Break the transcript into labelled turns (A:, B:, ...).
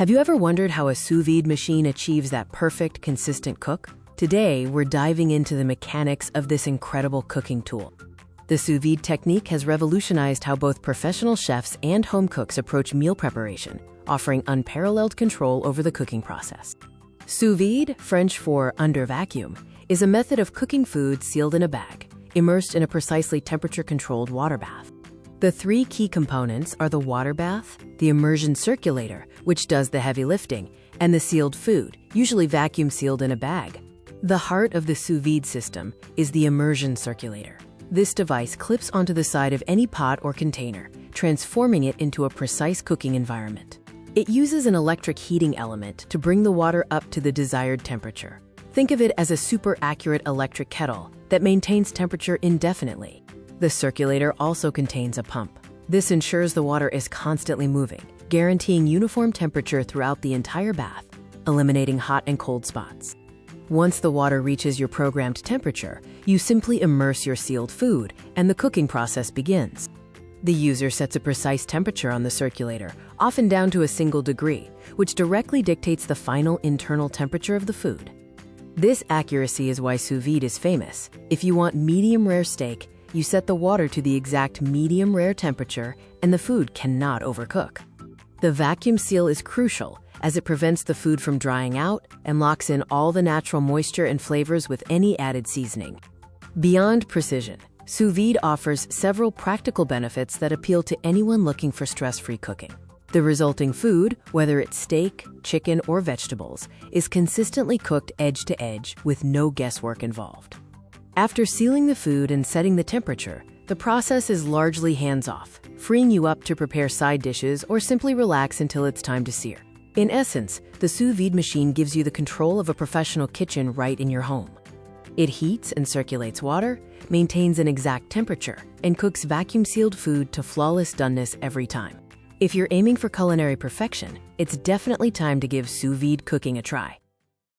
A: Have you ever wondered how a sous vide machine achieves that perfect, consistent cook? Today, we're diving into the mechanics of this incredible cooking tool. The sous vide technique has revolutionized how both professional chefs and home cooks approach meal preparation, offering unparalleled control over the cooking process. Sous vide, French for under vacuum, is a method of cooking food sealed in a bag, immersed in a precisely temperature-controlled water bath. The three key components are the water bath, the immersion circulator, which does the heavy lifting, and the sealed food, usually vacuum sealed in a bag. The heart of the sous vide system is the immersion circulator. This device clips onto the side of any pot or container, transforming it into a precise cooking environment. It uses an electric heating element to bring the water up to the desired temperature. Think of it as a super accurate electric kettle that maintains temperature indefinitely. The circulator also contains a pump. This ensures the water is constantly moving, guaranteeing uniform temperature throughout the entire bath, eliminating hot and cold spots. Once the water reaches your programmed temperature, you simply immerse your sealed food, and the cooking process begins. The user sets a precise temperature on the circulator, often down to a single degree, which directly dictates the final internal temperature of the food. This accuracy is why sous vide is famous. If you want medium rare steak, you set the water to the exact medium rare temperature, and the food cannot overcook. The vacuum seal is crucial, as it prevents the food from drying out and locks in all the natural moisture and flavors with any added seasoning. Beyond precision, sous vide offers several practical benefits that appeal to anyone looking for stress-free cooking. The resulting food, whether it's steak, chicken, or vegetables, is consistently cooked edge to edge with no guesswork involved. After sealing the food and setting the temperature, the process is largely hands-off, freeing you up to prepare side dishes or simply relax until it's time to sear. In essence, the sous vide machine gives you the control of a professional kitchen right in your home. It heats and circulates water, maintains an exact temperature, and cooks vacuum-sealed food to flawless doneness every time. If you're aiming for culinary perfection, it's definitely time to give sous vide cooking a try.